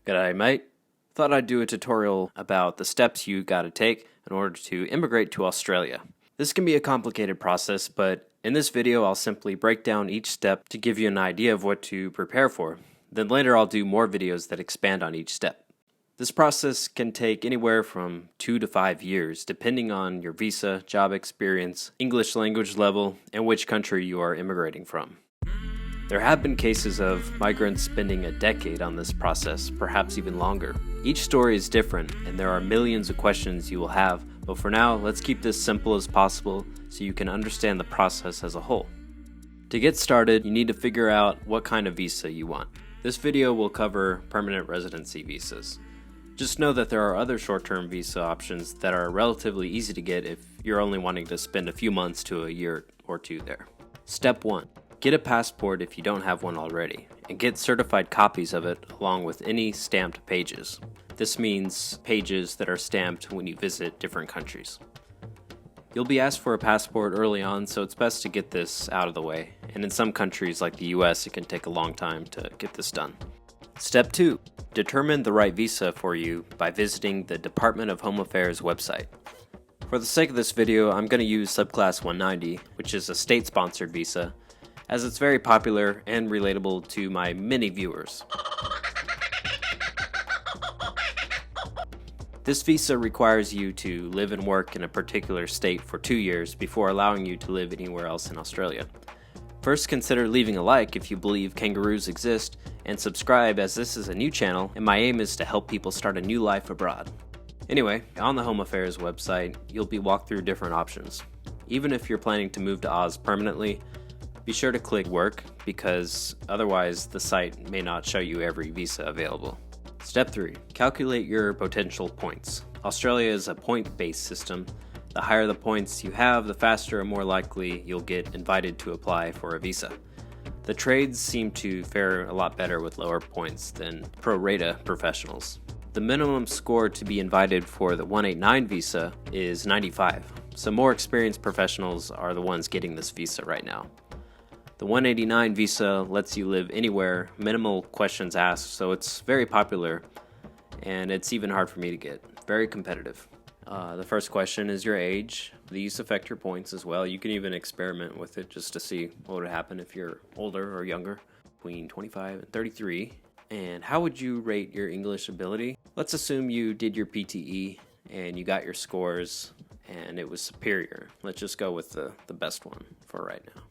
G'day mate. Thought I'd do a tutorial about the steps you gotta take in order to immigrate to Australia. This can be a complicated process, but in this video I'll simply break down each step to give you an idea of what to prepare for. Then later I'll do more videos that expand on each step. This process can take anywhere from 2 to 5 years, depending on your visa, job experience, English language level, and which country you are immigrating from. There have been cases of migrants spending a decade on this process, perhaps even longer. Each story is different, and there are millions of questions you will have, but for now, let's keep this simple as possible so you can understand the process as a whole. To get started, you need to figure out what kind of visa you want. This video will cover permanent residency visas. Just know that there are other short-term visa options that are relatively easy to get if you're only wanting to spend a few months to a year or two there. Step 1. Get a passport if you don't have one already, and get certified copies of it along with any stamped pages. This means pages that are stamped when you visit different countries. You'll be asked for a passport early on, so it's best to get this out of the way, and in some countries like the US it can take a long time to get this done. Step 2. Determine the right visa for you by visiting the Department of Home Affairs website. For the sake of this video, I'm going to use Subclass 190, which is a state-sponsored visa, as it's very popular and relatable to my many viewers. This visa requires you to live and work in a particular state for 2 years before allowing you to live anywhere else in Australia. First, consider leaving a like if you believe kangaroos exist, and subscribe as this is a new channel and my aim is to help people start a new life abroad. Anyway, on the Home Affairs website, you'll be walked through different options. Even if you're planning to move to Oz permanently, be sure to click work because otherwise the site may not show you every visa available. Step 3. Calculate your potential points. Australia is a point-based system. The higher the points you have, the faster and more likely you'll get invited to apply for a visa. The trades seem to fare a lot better with lower points than pro rata professionals. The minimum score to be invited for the 189 visa is 95, so more experienced professionals are the ones getting this visa right now. The 189 visa lets you live anywhere, minimal questions asked, so it's very popular, and it's even hard for me to get. Very competitive. The first question is your age. These affect your points as well. You can even experiment with it just to see what would happen if you're older or younger, between 25 and 33. And how would you rate your English ability? Let's assume you did your PTE and you got your scores and it was superior. Let's just go with the best one for right now.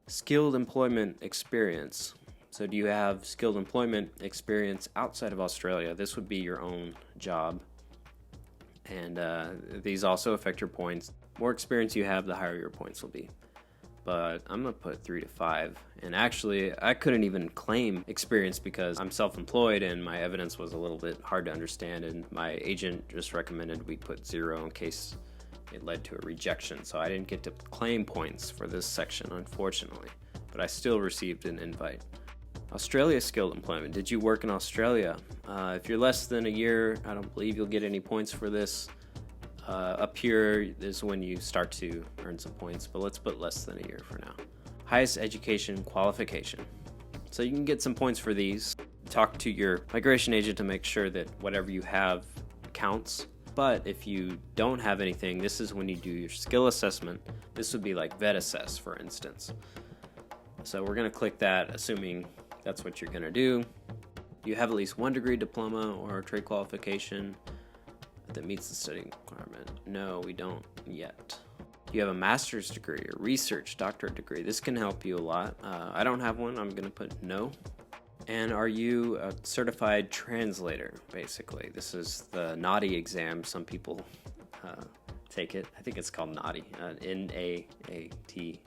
Skilled employment experience. So do you have skilled employment experience outside of Australia? This would be your own job. And these also affect your points. More experience you have, the higher your points will be. But I'm going to put 3 to 5. And actually, I couldn't even claim experience because I'm self-employed and my evidence was a little bit hard to understand. And my agent just recommended we put 0 in case it led to a rejection. So I didn't get to claim points for this section, unfortunately. But I still received an invite. Australia skilled employment. Did you work in Australia? If you're less than a year, I don't believe you'll get any points for this. Up here is when you start to earn some points, but let's put less than a year for now. Highest education qualification. So you can get some points for these. Talk to your migration agent to make sure that whatever you have counts. But if you don't have anything, this is when you do your skill assessment. This would be like vet assess, for instance. So we're going to click that, assuming that's what you're going to do. Do you have at least 1 degree diploma or trade qualification that meets the studying requirement? No, we don't yet. Do you have a master's degree or research doctorate degree? This can help you a lot. I don't have one. I'm going to put no. And are you a certified translator, basically? This is the NAUTI exam. Some people take it. I think it's called NAUTI, N-A-A-T.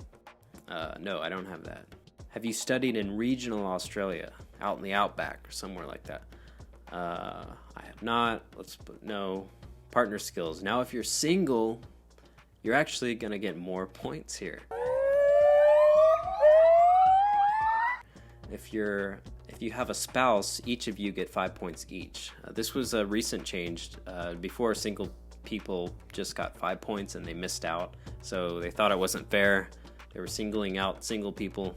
No, I don't have that. Have you studied in regional Australia, out in the outback or somewhere like that? I have not. Let's put no. Partner skills. Now, if you're single, you're actually going to get more points here. If you have a spouse, each of you get 5 points each. This was a recent change. Before, single people just got 5 points and they missed out. So they thought it wasn't fair. They were singling out single people.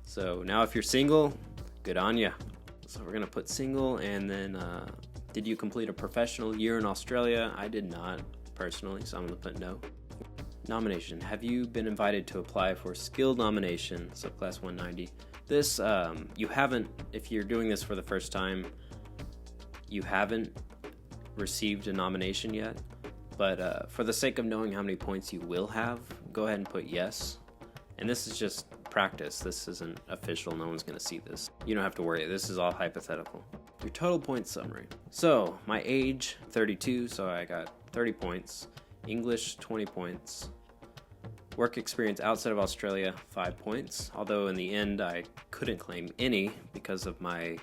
So now if you're single, good on ya. So we're gonna put single, and then did you complete a professional year in Australia? I did not personally, so I'm gonna put no. Nomination. Have you been invited to apply for skilled nomination, subclass 190? This, you haven't, if you're doing this for the first time, you haven't received a nomination yet, but for the sake of knowing how many points you will have, go ahead and put yes. And this is just practice. This isn't official. No one's going to see this. You don't have to worry. This is all hypothetical. Your total points summary. So my age, 32, so I got 30 points. English, 20 points. Work experience outside of Australia, 5 points. Although in the end, I couldn't claim any because of my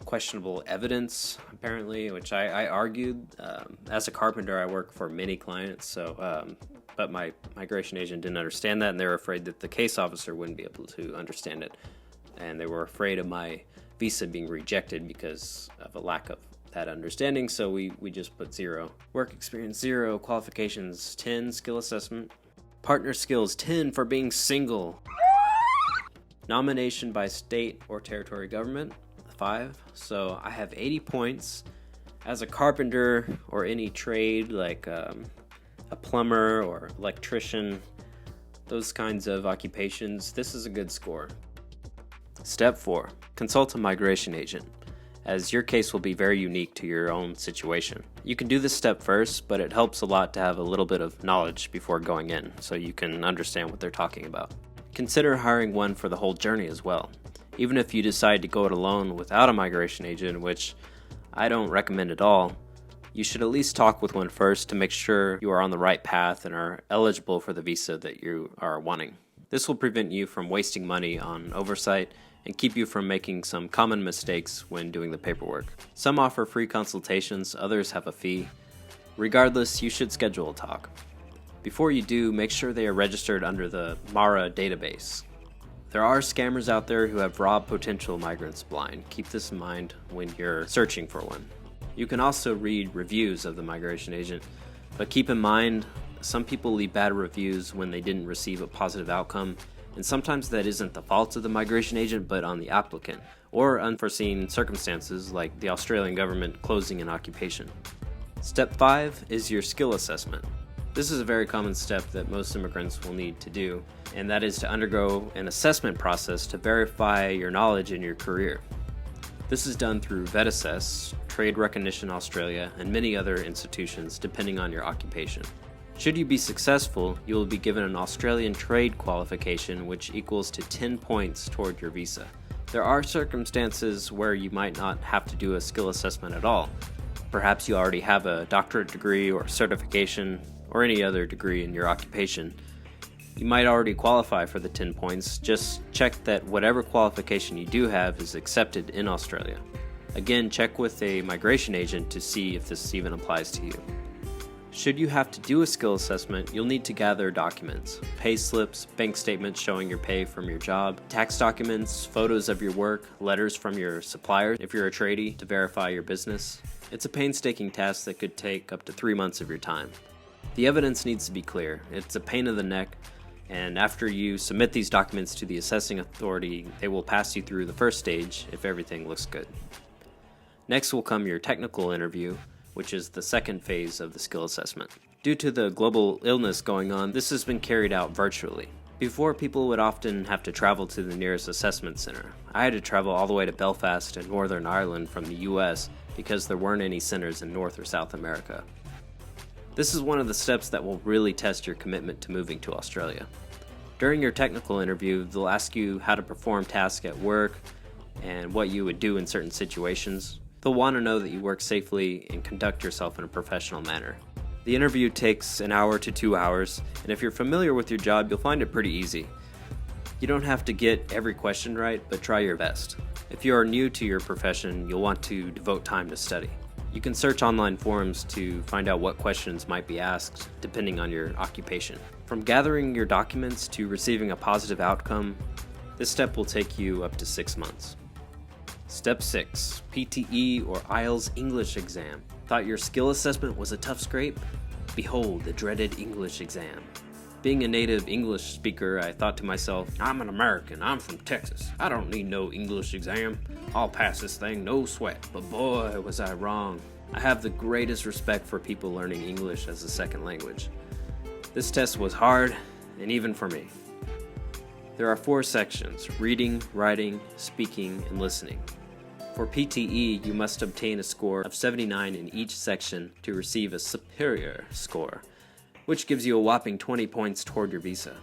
questionable evidence, apparently, which I argued. As a carpenter, I work for many clients, so but my migration agent didn't understand that, and they were afraid that the case officer wouldn't be able to understand it, and they were afraid of my visa being rejected because of a lack of that understanding, so we just put 0. Work experience 0, qualifications 10, skill assessment, partner skills 10 for being single, nomination by state or territory government 5, so I have 80 points. As a carpenter or any trade like a plumber or electrician, those kinds of occupations, this is a good score. Step 4. Consult a migration agent, as your case will be very unique to your own situation. You can do this step first, but it helps a lot to have a little bit of knowledge before going in, so you can understand what they're talking about. Consider hiring one for the whole journey as well. Even if you decide to go it alone without a migration agent, which I don't recommend at all, you should at least talk with one first to make sure you are on the right path and are eligible for the visa that you are wanting. This will prevent you from wasting money on oversight and keep you from making some common mistakes when doing the paperwork. Some offer free consultations, others have a fee. Regardless, you should schedule a talk. Before you do, make sure they are registered under the MARA database. There are scammers out there who have robbed potential migrants blind. Keep this in mind when you're searching for one. You can also read reviews of the migration agent, but keep in mind, some people leave bad reviews when they didn't receive a positive outcome, and sometimes that isn't the fault of the migration agent, but on the applicant, or unforeseen circumstances like the Australian government closing an occupation. Step 5 is your skill assessment. This is a very common step that most immigrants will need to do, and that is to undergo an assessment process to verify your knowledge in your career. This is done through VetAssess, Trade Recognition Australia, and many other institutions depending on your occupation. Should you be successful, you will be given an Australian trade qualification which equals to 10 points toward your visa. There are circumstances where you might not have to do a skill assessment at all. Perhaps you already have a doctorate degree or certification or any other degree in your occupation. You might already qualify for the 10 points. Just check that whatever qualification you do have is accepted in Australia. Again, check with a migration agent to see if this even applies to you. Should you have to do a skill assessment, you'll need to gather documents, pay slips, bank statements showing your pay from your job, tax documents, photos of your work, letters from your suppliers if you're a tradie to verify your business. It's a painstaking task that could take up to 3 months of your time. The evidence needs to be clear. It's a pain in the neck, and after you submit these documents to the assessing authority, they will pass you through the first stage if everything looks good. Next will come your technical interview, which is the second phase of the skill assessment. Due to the global illness going on, this has been carried out virtually. Before, people would often have to travel to the nearest assessment center. I had to travel all the way to Belfast in Northern Ireland from the US because there weren't any centers in North or South America. This is one of the steps that will really test your commitment to moving to Australia. During your technical interview, they'll ask you how to perform tasks at work and what you would do in certain situations. They'll want to know that you work safely and conduct yourself in a professional manner. The interview takes an hour to 2 hours, and if you're familiar with your job, you'll find it pretty easy. You don't have to get every question right, but try your best. If you are new to your profession, you'll want to devote time to study. You can search online forums to find out what questions might be asked, depending on your occupation. From gathering your documents to receiving a positive outcome, this step will take you up to 6 months. Step 6, PTE or IELTS English exam. Thought your skill assessment was a tough scrape? Behold the dreaded English exam. Being a native English speaker, I thought to myself, I'm an American, I'm from Texas. I don't need no English exam. I'll pass this thing, no sweat. But boy, was I wrong. I have the greatest respect for people learning English as a second language. This test was hard, and even for me. There are 4 sections: reading, writing, speaking, and listening. For PTE, you must obtain a score of 79 in each section to receive a superior score, which gives you a whopping 20 points toward your visa.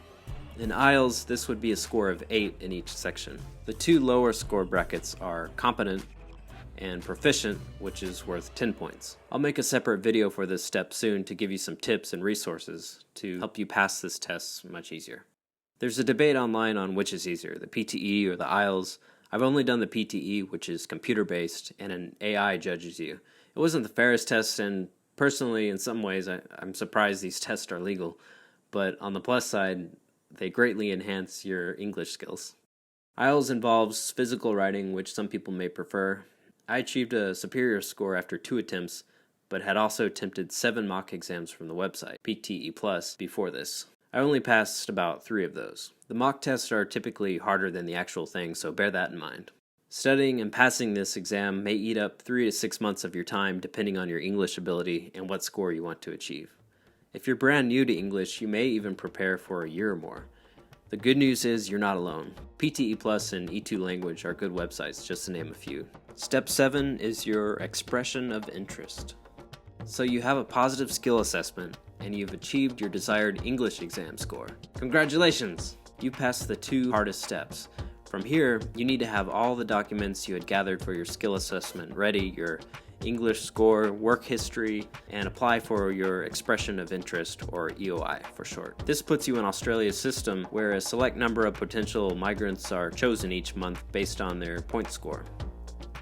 In IELTS, this would be a score of 8 in each section. The 2 lower score brackets are competent and proficient, which is worth 10 points. I'll make a separate video for this step soon to give you some tips and resources to help you pass this test much easier. There's a debate online on which is easier, the PTE or the IELTS. I've only done the PTE, which is computer-based, and an AI judges you. It wasn't the fairest test, and personally, in some ways, I'm surprised these tests are legal. But on the plus side, they greatly enhance your English skills. IELTS involves physical writing, which some people may prefer. I achieved a superior score after 2 attempts, but had also attempted 7 mock exams from the website, PTE Plus, before this. I only passed about 3 of those. The mock tests are typically harder than the actual thing, so bear that in mind. Studying and passing this exam may eat up 3 to 6 months of your time depending on your English ability and what score you want to achieve. If you're brand new to English, you may even prepare for a year or more. The good news is you're not alone. PTE Plus and E2 Language are good websites, just to name a few. Step 7 is your expression of interest. So you have a positive skill assessment, and you've achieved your desired English exam score. Congratulations! You passed the 2 hardest steps. From here, you need to have all the documents you had gathered for your skill assessment ready, your English score, work history, and apply for your expression of interest, or EOI for short. This puts you in Australia's system, where a select number of potential migrants are chosen each month based on their point score.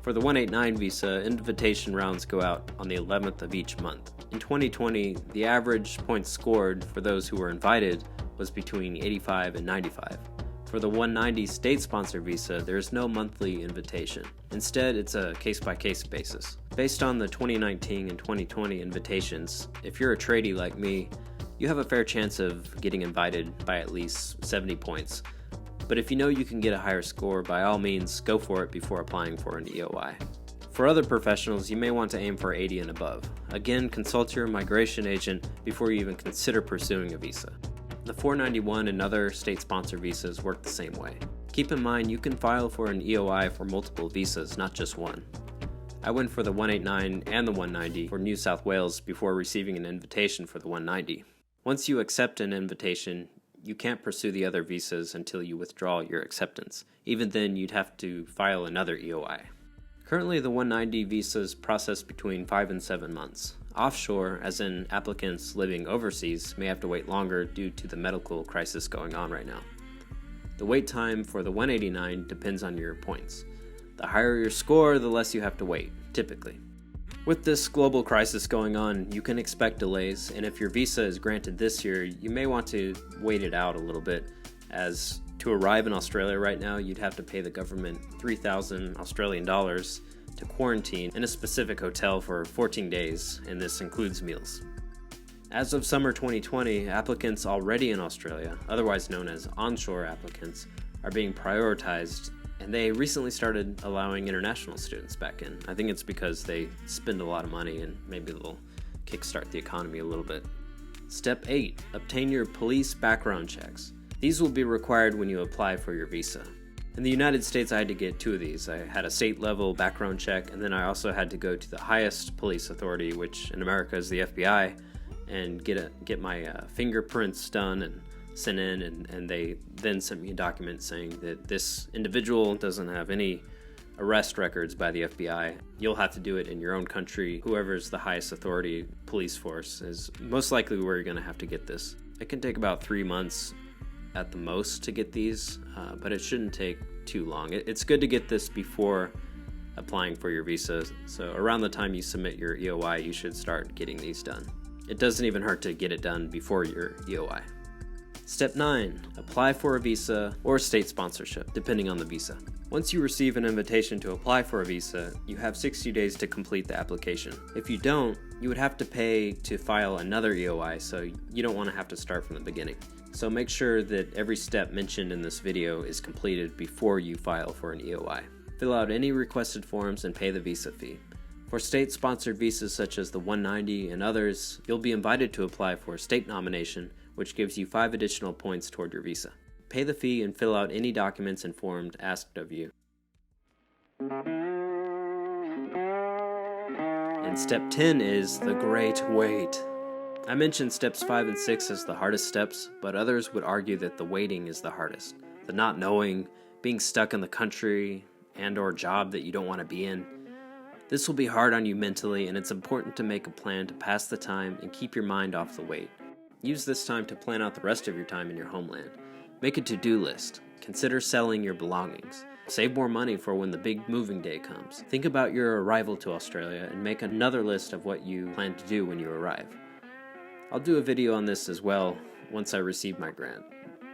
For the 189 visa, invitation rounds go out on the 11th of each month. In 2020, the average points scored for those who were invited was between 85 and 95. For the 190 state-sponsored visa, there is no monthly invitation. Instead, it's a case-by-case basis. Based on the 2019 and 2020 invitations, if you're a tradie like me, you have a fair chance of getting invited by at least 70 points. But if you know you can get a higher score, by all means, go for it before applying for an EOI. For other professionals, you may want to aim for 80 and above. Again, consult your migration agent before you even consider pursuing a visa. The 491 and other state-sponsored visas work the same way. Keep in mind, you can file for an EOI for multiple visas, not just one. I went for the 189 and the 190 for New South Wales before receiving an invitation for the 190. Once you accept an invitation, you can't pursue the other visas until you withdraw your acceptance. Even then, you'd have to file another EOI. Currently, the 190 visas process between 5 and 7 months. Offshore, as in applicants living overseas, may have to wait longer due to the medical crisis going on right now. The wait time for the 189 depends on your points. The higher your score, the less you have to wait, typically. With this global crisis going on, you can expect delays, and if your visa is granted this year, you may want to wait it out a little bit, as to arrive in Australia right now, you'd have to pay the government 3,000 Australian dollars to quarantine in a specific hotel for 14 days, and this includes meals. As of summer 2020, applicants already in Australia, otherwise known as onshore applicants, are being prioritized, and they recently started allowing international students back in. I think it's because they spend a lot of money and maybe they'll kickstart the economy a little bit. Step 8. Obtain your police background checks. These will be required when you apply for your visa. In the United States, I had to get 2 of these. I had a state-level background check, and then I also had to go to the highest police authority, which in America is the FBI, and get my fingerprints done and sent in, and they then sent me a document saying that this individual doesn't have any arrest records by the FBI. You'll have to do it in your own country. Whoever's the highest authority police force is most likely where you're going to have to get this. It can take about 3 months at the most to get these, but it shouldn't take too long. It's good to get this before applying for your visa, so around the time you submit your EOI, you should start getting these done. It doesn't even hurt to get it done before your EOI. Step 9. Apply for a visa or state sponsorship, depending on the visa. Once you receive an invitation to apply for a visa, you have 60 days to complete the application. If you don't, you would have to pay to file another EOI, so you don't want to have to start from the beginning. So make sure that every step mentioned in this video is completed before you file for an EOI. Fill out any requested forms and pay the visa fee. For state-sponsored visas such as the 190 and others, you'll be invited to apply for a state nomination, which gives you 5 additional points toward your visa. Pay the fee and fill out any documents and forms asked of you. And step 10 is the great wait. I mentioned steps 5 and 6 as the hardest steps, but others would argue that the waiting is the hardest. The not knowing, being stuck in the country and/or job that you don't want to be in. This will be hard on you mentally, and it's important to make a plan to pass the time and keep your mind off the wait. Use this time to plan out the rest of your time in your homeland. Make a to-do list. Consider selling your belongings. Save more money for when the big moving day comes. Think about your arrival to Australia and make another list of what you plan to do when you arrive. I'll do a video on this as well once I receive my grant.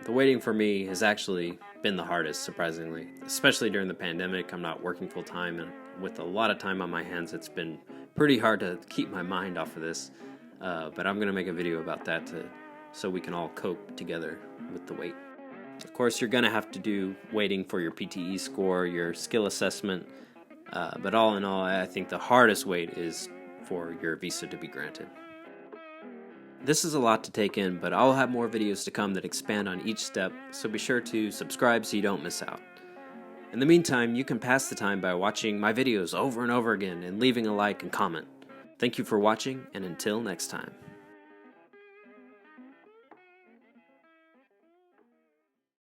The waiting for me has actually been the hardest, surprisingly. Especially during the pandemic, I'm not working full-time, and with a lot of time on my hands, it's been pretty hard to keep my mind off of this. But I'm going to make a video about that so we can all cope together with the wait. Of course, you're going to have to do waiting for your PTE score, your skill assessment, but all in all, I think the hardest wait is for your visa to be granted. This is a lot to take in, but I'll have more videos to come that expand on each step, so be sure to subscribe so you don't miss out. In the meantime, you can pass the time by watching my videos over and over again and leaving a like and comment. Thank you for watching, and until next time.